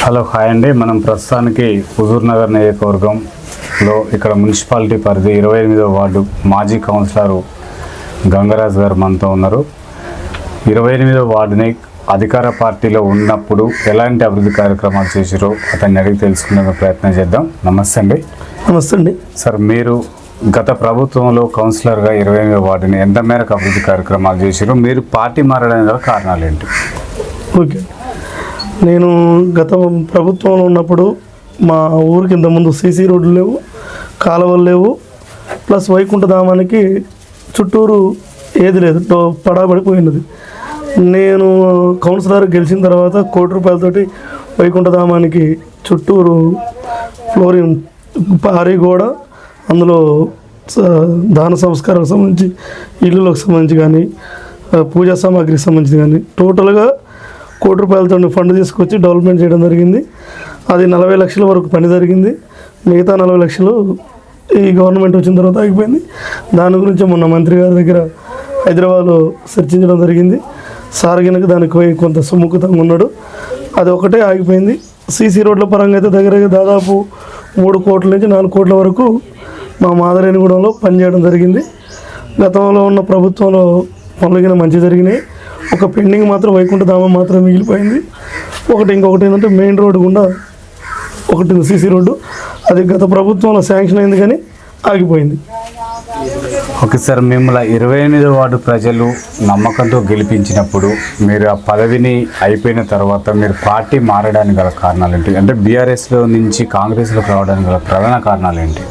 Hello hi అండి. మనం ప్రస్తుతానికి హుజూర్ నగర్ నియోజకవర్గంలో ఇక్కడ మున్సిపాలిటీ పరిధి 28వ వార్డు మాజీ కౌన్సిలర్ గంగరాజ్ గారు మనతో ఉన్నారు. 28వ వార్డుని అధికార పార్టీలో ఉన్నప్పుడు ఎలాంటి అభివృద్ధి కార్యక్రమాలు చేశారో అతన్ని అడిగి తెలుసుకునే ప్రయత్నం చేద్దాం. నమస్తే అండి. నమస్తే అండి. సార్, మీరు గత ప్రభుత్వంలో కౌన్సిలర్గా 28వ వార్డుని ఎంత మేరకు అభివృద్ధి కార్యక్రమాలు చేశారో, మీరు పార్టీ మారడానికి గల కారణాలు ఏంటి? ఓకే, నేను గత ప్రభుత్వంలో ఉన్నప్పుడు మా ఊరికి ఇంతకుముందు సీసీ రోడ్లు లేవు, కాలువలు లేవు, ప్లస్ వైకుంఠధామానికి చుట్టూరు ఏది లేదు, పడాబడిపోయినది. నేను కౌన్సిలర్ గెలిచిన తర్వాత ₹1,00,00,000 వైకుంఠధామానికి చుట్టూరు ఫ్లోరింగ్ పారీ గోడ, అందులో దాన సంస్కారాలకు సంబంధించి, ఇళ్ళకి సంబంధించి కానీ, పూజా సామాగ్రికి సంబంధించి కానీ టోటల్గా ₹1,00,00,000 ఫండ్ తీసుకొచ్చి డెవలప్మెంట్ చేయడం జరిగింది. అది 40 లక్షల వరకు పని జరిగింది. మిగతా 40 లక్షలు ఈ గవర్నమెంట్ వచ్చిన తర్వాత ఆగిపోయింది. దాని గురించి మొన్న మంత్రి గారి దగ్గర హైదరాబాద్లో చర్చించడం జరిగింది. సార్గినకు దానికి కొంత సుముఖతంగా ఉన్నాడు. అది ఒకటే ఆగిపోయింది. సీసీ రోడ్ల పరంగా అయితే దగ్గర దాదాపు 3 కోట్ల నుంచి 4 కోట్ల వరకు మా మాదరేనిగూడెంలో పనిచేయడం జరిగింది. గతంలో ఉన్న ప్రభుత్వంలో పనులు మంచి జరిగినాయి. ఒక పెండింగ్ మాత్రం వైకుంఠధామం మాత్రం మిగిలిపోయింది. ఇంకొకటి ఏంటంటే మెయిన్ రోడ్డు గుండా ఒకటి సీసీ రోడ్డు, అది గత ప్రభుత్వంలో శాంక్షన్ అయింది కానీ ఆగిపోయింది. ఓకే సార్, మిమ్మల్ని 28వ వార్డు ప్రజలు నమ్మకంతో గెలిపించినప్పుడు మీరు ఆ పదవిని అయిపోయిన తర్వాత మీరు పార్టీ మారడానికి గల కారణాలు ఏంటి? అంటే బీఆర్ఎస్లో నుంచి కాంగ్రెస్లోకి రావడానికి గల ప్రధాన కారణాలు ఏంటి?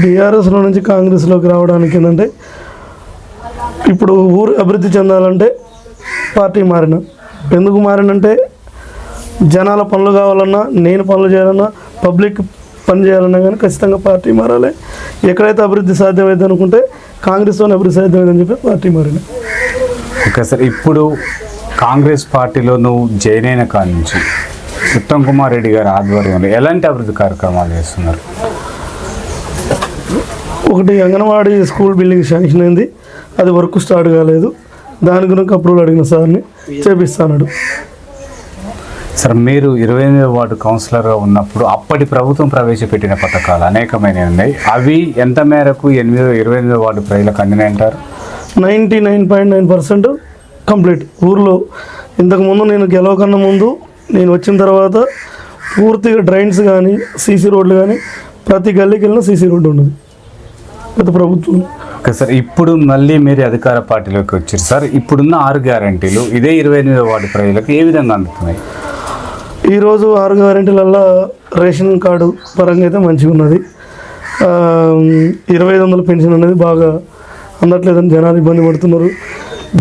బీఆర్ఎస్లో నుంచి కాంగ్రెస్లోకి రావడానికి ఏంటంటే, ఇప్పుడు ఊరు అభివృద్ధి చెందాలంటే పార్టీ మారిన. ఎందుకు మారినంటే, జనాల పనులు కావాలన్నా, నేను పనులు చేయాలన్నా, పబ్లిక్ పని చేయాలన్నా కానీ ఖచ్చితంగా పార్టీ మారాలి. ఎక్కడైతే అభివృద్ధి సాధ్యమైంది అనుకుంటే కాంగ్రెస్లోనే అభివృద్ధి సాధ్యమైందని చెప్పి పార్టీ మారిన. ఓకే సార్, ఇప్పుడు కాంగ్రెస్ పార్టీలో నువ్వు జాయిన్ అయిన కాడి నుంచి ఉత్తమ్ కుమార్ రెడ్డి గారి ఆధ్వర్యంలో ఎలాంటి అభివృద్ధి కార్యక్రమాలు చేస్తున్నారు? ఒకటి, అంగన్వాడీ స్కూల్ బిల్డింగ్ శాంక్షన్ అయింది, అది వర్క్ స్టార్ట్ కాలేదు. దాని గురించి అప్రూవల్ అడిగిన సార్ని చేపిస్తాడు. సార్, మీరు 28వ వార్డు కౌన్సిలర్గా ఉన్నప్పుడు అప్పటి ప్రభుత్వం ప్రవేశపెట్టిన పథకాలు అనేకమైనవి ఉన్నాయి. అవి ఎంత మేరకు 28వ వార్డు ప్రజలకు అందినాయంటారు? 99.9% కంప్లీట్. ఊర్లో ఇంతకుముందు నేను గెలవకన్నా ముందు, నేను వచ్చిన తర్వాత పూర్తిగా డ్రైన్స్ కానీ, సీసీ రోడ్లు కానీ, ప్రతి గల్లీకి వెళ్ళిన సీసీ రోడ్డు ఉన్నది గత ప్రభుత్వం. ఓకే సార్, ఇప్పుడు మళ్ళీ మీరు అధికార పార్టీలోకి వచ్చారు సార్. ఇప్పుడున్న 6 గ్యారంటీలు ఇదే 28వ వార్డు ప్రజలకు ఏ విధంగా అందుతున్నాయి? ఈరోజు 6 గ్యారంటీలల్లో రేషన్ కార్డు పరంగా అయితే మంచిగా ఉన్నది. 2500 పెన్షన్ అనేది బాగా అందట్లేదని జనాలు ఇబ్బంది పడుతున్నారు.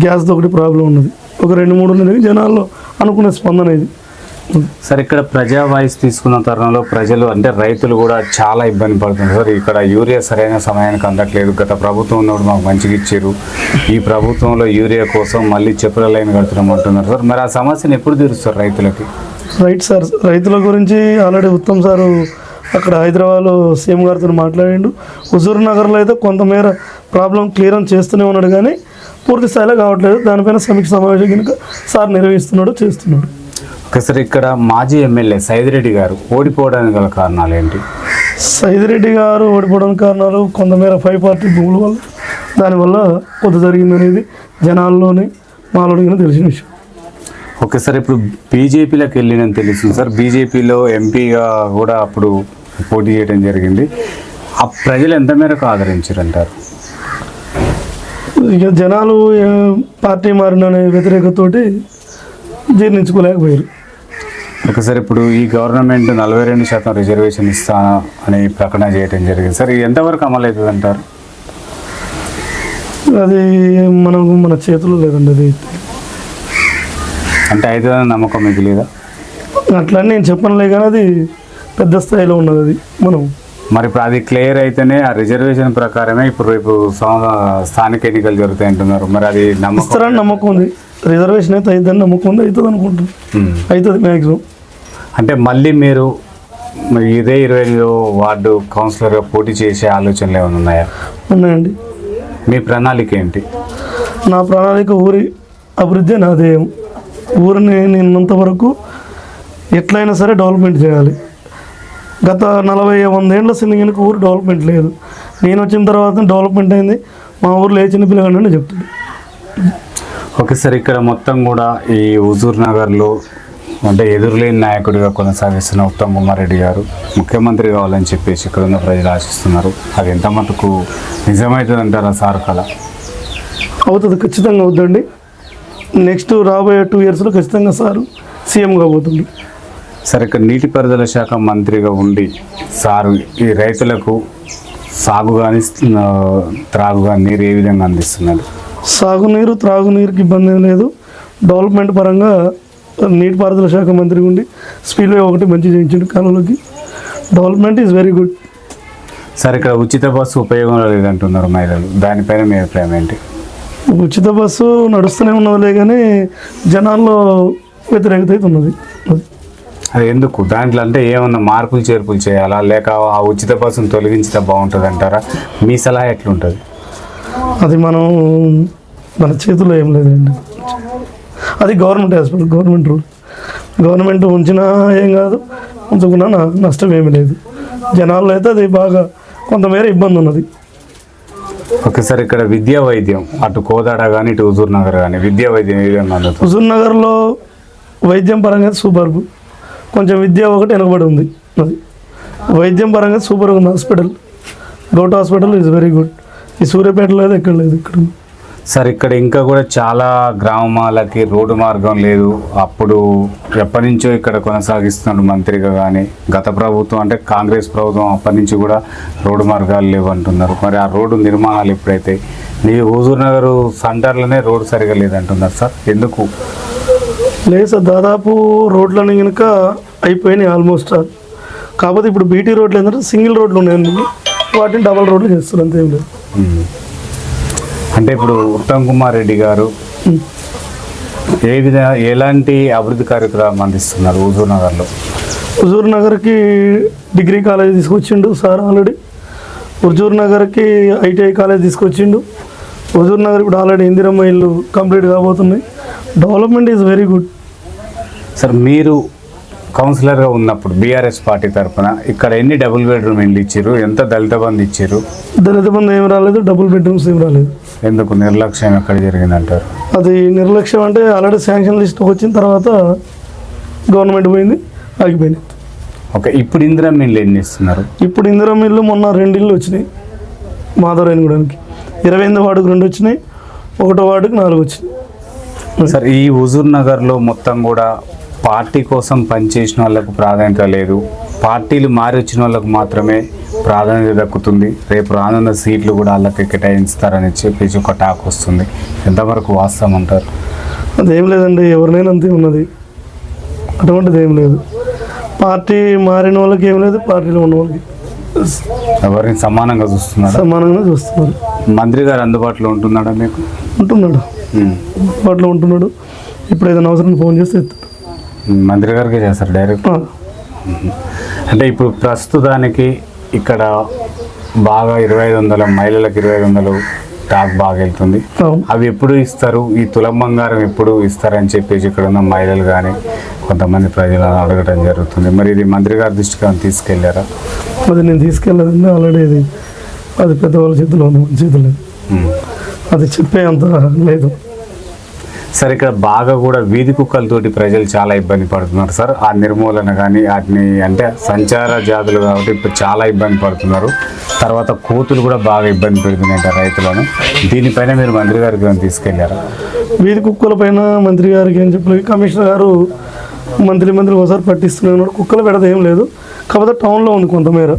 గ్యాస్తో ఒకటి ప్రాబ్లం ఉన్నది. ఒక 2-3 ఉన్నది జనాల్లో అనుకునే స్పందన ఇది. సార్, ఇక్కడ ప్రజా వాయిస్ తీసుకున్న తరుణంలో ప్రజలు అంటే రైతులు కూడా చాలా ఇబ్బంది పడుతున్నారు సార్. ఇక్కడ యూరియా సరైన సమయానికి అందట్లేదు. గత ప్రభుత్వం ఉన్నప్పుడు మాకు మంచిగా ఇచ్చారు, ఈ ప్రభుత్వంలో యూరియా కోసం మళ్ళీ చెప్పుల లైన్ కడుతున్నాం అంటున్నారు సార్. మరి ఆ సమస్యను ఎప్పుడు తీరుస్తారు రైతులకి? రైట్ సార్, రైతుల గురించి ఆల్రెడీ ఉత్తమ్ సారు అక్కడ హైదరాబాద్లో సీఎం గారితో మాట్లాడిండు. హుజూర్ నగర్లో అయితే కొంతమేర ప్రాబ్లం క్లియర్ చేస్తూనే ఉన్నాడు కానీ పూర్తి స్థాయిలో కావట్లేదు. దానిపైన సమీక్ష సమావేశం కనుక సార్ నిర్వహిస్తున్నాడు, చేస్తున్నాడు. ఓకే సార్, ఇక్కడ మాజీ ఎమ్మెల్యే సైదిరెడ్డి గారు ఓడిపోవడానికి గల కారణాలు ఏంటి? సైదిరెడ్డి గారు ఓడిపోవడానికి కారణాలు కొంతమేర 5 పార్టీ భూముల వల్ల, దానివల్ల కొంత జరిగిందనేది జనాల్లోనే మాలోడిగా తెలిసిన విషయం. ఓకే సార్, ఇప్పుడు బీజేపీలోకి వెళ్ళినని తెలుస్తుంది సార్. బీజేపీలో ఎంపీగా కూడా అప్పుడు పోటీ చేయడం జరిగింది. ఆ ప్రజలు ఎంత మేరకు ఆదరించారంటారు? ఇక జనాలు పార్టీ మారిననే వ్యతిరేకతతోటి జీర్ణించుకోలేకపోయారు. ఓకే సార్, ఇప్పుడు ఈ గవర్నమెంట్ 42% రిజర్వేషన్ ఇస్తా అని ప్రకటన చేయడం జరిగింది సార్. ఇది ఎంతవరకు అమలు అవుతుంది అంటారు? అది మన చేతుల్లో లేదండి. అది అంటే అవుతుందని నమ్మకం మీకు లేదా? అట్లా నేను చెప్పనులే కానీ అది పెద్ద స్థాయిలో ఉన్నది. అది మరి ఇప్పుడు అది క్లియర్ అయితేనే ఆ రిజర్వేషన్ ప్రకారమే ఇప్పుడు రేపు స్థానిక ఎన్నికలు జరుగుతాయి అంటున్నారు. మరి అది నమ్మకం ఉంది. రిజర్వేషన్ అయితే అవుతుందని నమ్మకం ఉంది, అవుతుంది అనుకుంటున్నాను. అవుతుంది మ్యాక్సిమం. అంటే మళ్ళీ మీరు ఇదే 28వ వార్డు కౌన్సిలర్గా పోటీ చేసే ఆలోచనలు ఏమైనా ఉన్నాయా? ఉన్నాయండి. మీ ప్రణాళిక ఏంటి? నా ప్రణాళిక ఊరి అభివృద్ధి నా ధ్యేయం. ఊరిని నేనంత వరకు ఎట్లయినా సరే డెవలప్మెంట్ చేయాలి. గత 40-100 ఏళ్ళ సిందింగినకి ఊరు డెవలప్మెంట్ లేదు. నేను వచ్చిన తర్వాత డెవలప్మెంట్ అయింది. మా ఊర్లో ఏ చిన్న పిల్లగానే చెప్తుంది. ఓకే సార్, ఇక్కడ మొత్తం కూడా ఈ హుజూర్ నగర్లో అంటే ఎదురులేని నాయకుడిగా కొనసాగిస్తున్న ఉత్తమ్ కుమార్ రెడ్డి గారు ముఖ్యమంత్రి కావాలని చెప్పేసి ఇక్కడ ఉన్న ప్రజలు ఆశిస్తున్నారు. అది ఎంత మటుకు నిజమవుతుంది అంటారా సార్? కళ అవుతుంది, ఖచ్చితంగా అవుతుందండి. నెక్స్ట్ రాబోయే 2 ఇయర్స్లో ఖచ్చితంగా సార్ సీఎం కాబోతుంది. సార్, ఇక్కడ నీటిపారుదల శాఖ మంత్రిగా ఉండి సారు ఈ రైతులకు సాగు కానీ త్రాగు కానీ నీరు ఏ విధంగా అందిస్తున్నారు? సాగునీరు త్రాగునీరుకి ఇబ్బంది ఏం లేదు. డెవలప్మెంట్ పరంగా నీటిపారుదల శాఖ మంత్రి ఉండి స్పీడ్వే ఒకటి మంచి చేయించండి కాలంలోకి. Development is very good. Sir, ఇక్కడ ఉచిత బస్సు ఉపయోగంలో లేదంటున్నారు మహిళలు, దానిపైన మీ అభిప్రాయం ఏంటి? ఉచిత బస్సు నడుస్తూనే ఉన్నదిలే కానీ జనాల్లో వ్యతిరేకత అయితే ఉన్నది. అది ఎందుకు? దాంట్లో అంటే ఏమన్నా మార్పులు చేర్పులు చేయాలా, లేక ఆ ఉచిత బస్సును తొలగించితే బాగుంటుంది అంటారా? మీ సలహా ఎట్లుంటుంది? అది మన చేతిలో ఏం లేదండి. అది government hospital, government rule. Government ఉంచినా ఏం కాదు, ఉంచుకున్నా నష్టం ఏమీ లేదు. జనాల్లో అయితే అది బాగా కొంతమేర ఇబ్బంది ఉన్నది. ఓకే సార్, ఇక్కడ విద్యా వైద్యం అటు కోదాడ కానీ ఇటు హుజూర్ నగర్ కానీ విద్యా వైద్యం ఏ విధంగా అందుతుంది? హుజూర్ నగర్లో వైద్యం పరంగా సూపర్బ్, కొంచెం విద్య ఒకటి వెనకబడి ఉంది. అది వైద్యం పరంగా సూపర్గా ఉంది. హాస్పిటల్ గౌట్ హాస్పిటల్ ఈజ్ వెరీ గుడ్. ఈ సూర్యాపేటలో అయితే ఎక్కడ లేదు. ఇక్కడ సార్, ఇక్కడ ఇంకా కూడా చాలా గ్రామాలకి రోడ్డు మార్గం లేదు. అప్పుడు ఎప్పటి నుంచో ఇక్కడ కొనసాగిస్తున్నాడు మంత్రిగా, కానీ గత ప్రభుత్వం అంటే కాంగ్రెస్ ప్రభుత్వం అప్పటి నుంచి కూడా రోడ్డు మార్గాలు లేవు అంటున్నారు. మరి ఆ రోడ్డు నిర్మాణాలు ఎప్పుడైతే మీ హుజూర్ నగర్ సెంటర్లోనే రోడ్డు సరిగా లేదంటున్నారు సార్, ఎందుకు? లేదు సార్, దాదాపు రోడ్లని కనుక అయిపోయినాయి ఆల్మోస్ట్. కాకపోతే ఇప్పుడు బీటీ రోడ్లు ఏంటంటే సింగిల్ రోడ్లు ఉన్నాయండి, వాటిని డబల్ రోడ్లు చేస్తారు, అంతేం లేదు. అంటే ఇప్పుడు ఉత్తమ్ కుమార్ రెడ్డి గారు ఎలాంటి అభివృద్ధి కార్యక్రమం అందిస్తున్నారు హుజూర్ నగర్లో? హుజూర్ నగర్కి డిగ్రీ కాలేజ్ తీసుకొచ్చిండు సార్ ఆల్రెడీ. హుజూర్ నగర్కి ఐటీఐ కాలేజ్ తీసుకొచ్చిండు. హుజూర్ నగర్ ఇప్పుడు ఆల్రెడీ ఇందిరమ్మ ఇల్లు కంప్లీట్ కాబోతున్నాయి. Development is very good. Sir, మీరు కౌన్సిలర్గా ఉన్నప్పుడు బీఆర్ఎస్ పార్టీ తరఫున ఇక్కడ ఎన్ని డబుల్ బెడ్రూమ్ ఇండ్లు ఇచ్చారు? ఎంత దళిత బంధు ఇచ్చారు? దళిత బంధు ఏం రాలేదు, డబుల్ బెడ్రూమ్స్ ఏం రాలేదు. ఎందుకు? నిర్లక్ష్యం ఎక్కడ జరిగిందంటారు? అది నిర్లక్ష్యం అంటే ఆల్రెడీ శాంక్షన్ లిస్ట్ వచ్చిన తర్వాత గవర్నమెంట్ పోయింది, ఆగిపోయింది. ఓకే, ఇప్పుడు ఇందిరమ్మ ఇల్లు ఎన్ని ఇస్తున్నారు? ఇప్పుడు ఇందిరమ్మ ఇల్లు మొన్న 2 ఇళ్ళు వచ్చినాయి. మాధవరాయనగూడానికి 28వ వార్డుకు 2 వచ్చినాయి, 1వ వార్డుకు 4 వచ్చినాయి. సార్, ఈ హుజూర్ నగర్లో మొత్తం కూడా పార్టీ కోసం పనిచేసిన వాళ్ళకు ప్రాధాన్యత లేదు, పార్టీలు మారి వచ్చిన వాళ్ళకు మాత్రమే ప్రాధాన్యత దక్కుతుంది, రేపు రానున్న సీట్లు కూడా వాళ్ళకి కేటాయిస్తారని చెప్పేసి ఒక టాక్ వస్తుంది. ఎంతవరకు వాస్తవం అంటారు? అదేం లేదండి, ఎవరినైనా అంతే ఉన్నది, అటువంటిది ఏం లేదు. పార్టీ మారిన వాళ్ళకి ఏం లేదు, పార్టీలో ఉన్న వాళ్ళకి ఎవరిని సమానంగా చూస్తున్నారు? సమానంగా చూస్తున్నారు. మంత్రి గారు అందుబాటులో ఉంటున్నాడా మీకు? ఉంటున్నాడు, అందుబాటులో ఉంటున్నాడు. ఇప్పుడు ఏదైనా అవసరం ఫోన్ చేస్తే ఎత్తాడు. మంత్రి గారికి చేస్తారు డైరెక్ట్? అంటే ఇప్పుడు ప్రస్తుతానికి ఇక్కడ బాగా 2500 మహిళలకు 2500 టాక్ బాగా వెళ్తుంది. అవి ఎప్పుడు ఇస్తారు? ఈ తులం బంగారం ఎప్పుడు ఇస్తారని చెప్పేసి ఇక్కడ ఉన్న మహిళలు కానీ కొంతమంది ప్రజలు అడగడం జరుగుతుంది. మరి ఇది మంత్రి గారి దృష్టికి తీసుకెళ్ళారా? అది నేను తీసుకెళ్ళదండి, ఆల్రెడీ అది పెద్దవాళ్ళ చేతిలో ఉంది, మన చేతులు లేదు. అది చెప్పే అంత లేదు. సార్, ఇక్కడ బాగా కూడా వీధి కుక్కలతోటి ప్రజలు చాలా ఇబ్బంది పడుతున్నారు సార్. ఆ నిర్మూలన కానీ వాటిని అంటే సంచార జాతులు కాబట్టి ఇప్పుడు చాలా ఇబ్బంది పడుతున్నారు. తర్వాత కోతులు కూడా బాగా ఇబ్బంది పెడుతున్నాయి రైతులను. దీనిపైన మీరు మంత్రి గారికి తీసుకెళ్లారా? వీధి కుక్కల పైన మంత్రి గారికి ఏం చెప్పలేదు. కమిషనర్ గారు మంత్రి ఒకసారి పట్టిస్తున్నాడు. కుక్కల పెడత ఏం లేదు, కాకపోతే టౌన్లో ఉంది కొంతమేర.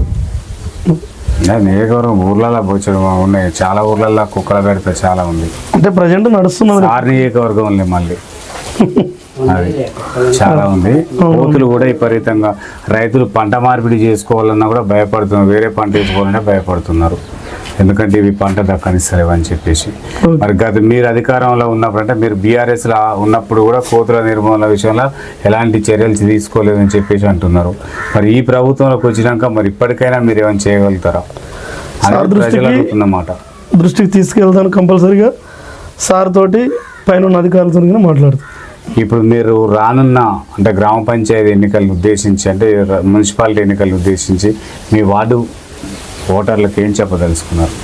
నియోజకవర్గం ఊర్లలో పోచడం ఉన్నాయి, చాలా ఊర్లలో కుక్కల పెడితే చాలా ఉంది. అంటే ప్రజెంట్ నడుస్తున్నది నియోజకవర్గంలో మళ్ళీ అది చాలా ఉంది. కోతులు కూడా విపరీతంగా రైతులు పంట మార్పిడి చేసుకోవాలన్నా కూడా భయపడుతున్నారు, వేరే పంట వేసుకోవాలన్నా భయపడుతున్నారు. ఎందుకంటే ఇవి పంట దక్కనిస్తలేవు అని చెప్పేసి. మరి మీరు అధికారంలో ఉన్నప్పుడు అంటే మీరు బీఆర్ఎస్లో ఉన్నప్పుడు కూడా కోతుల నిర్మూలన విషయంలో ఎలాంటి చర్యలు తీసుకోలేదని చెప్పేసి అంటున్నారు. మరి ఈ ప్రభుత్వంలోకి వచ్చినాక మరి ఇప్పటికైనా మీరు ఏమైనా చేయగలుగుతారా ప్రజలు అడుగుతున్నమాట? దృష్టికి తీసుకెళ్తాను కంపల్సరీగా. సార్ తోటి పైన ఉన్న అధికారులతో మాట్లాడుతాను. ఇప్పుడు మీరు రానున్న అంటే గ్రామ పంచాయతీ ఎన్నికలను ఉద్దేశించి అంటే మున్సిపాలిటీ ఎన్నికలను ఉద్దేశించి మీ వార్డు ఓటర్లకు ఏం చెప్పదలుచుకున్నారు?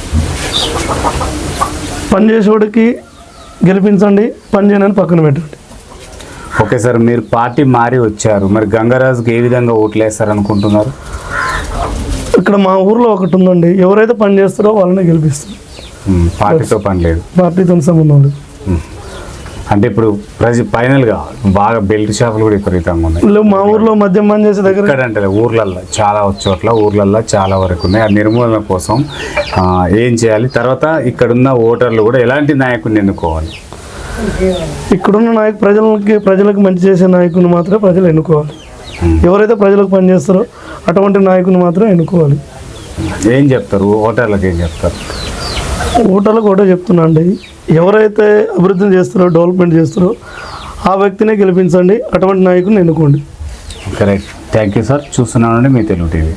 పని చేసేవాడికి గెలిపించండి, పని చేయనని పక్కన పెట్టండి. ఓకే సార్, మీరు పార్టీ మారి వచ్చారు, మరి గంగరాజుకి ఏ విధంగా ఓట్లు వేస్తారు అనుకుంటున్నారు? ఇక్కడ మా ఊర్లో ఒకటి ఉందండి, ఎవరైతే పని చేస్తారో వాళ్ళని గెలిపిస్తారు. పార్టీతో పని లేదు, పార్టీతో సంబంధం లేదు. అంటే ఇప్పుడు ఫైనల్గా బాగా బెల్ట్ షాపులు కూడా విపరీతంగా ఉన్నాయి. లేవు, మా ఊర్లో మద్యం పని చేసే దగ్గర ఇక్కడ అంటే ఊర్లల్లో చాలా చోట్ల ఊర్లల్లో చాలా వరకు ఉన్నాయి. ఆ నిర్మూలన కోసం ఏం చేయాలి? తర్వాత ఇక్కడున్న ఓటర్లు కూడా ఎలాంటి నాయకుడిని ఎన్నుకోవాలి? ఇక్కడున్న ప్రజలకు మంచి చేసే నాయకుని మాత్రమే ప్రజలు ఎన్నుకోవాలి. ఎవరైతే ప్రజలకు పని చేస్తారో అటువంటి నాయకుని మాత్రం ఎన్నుకోవాలి. ఏం చెప్తారు ఓటర్లకు? ఏం చెప్తారు ఓటర్లకు? ఒకటే చెప్తున్నా అండి, ఎవరైతే అభివృద్ధిని చేస్తారో డెవలప్మెంట్ చేస్తారో ఆ వ్యక్తినే గెలిపించండి, అటువంటి నాయకుని ఎన్నుకోండి. కరెక్ట్. Thank you sir. చూస్తున్నానండి మీ తెలుగు టీవీ.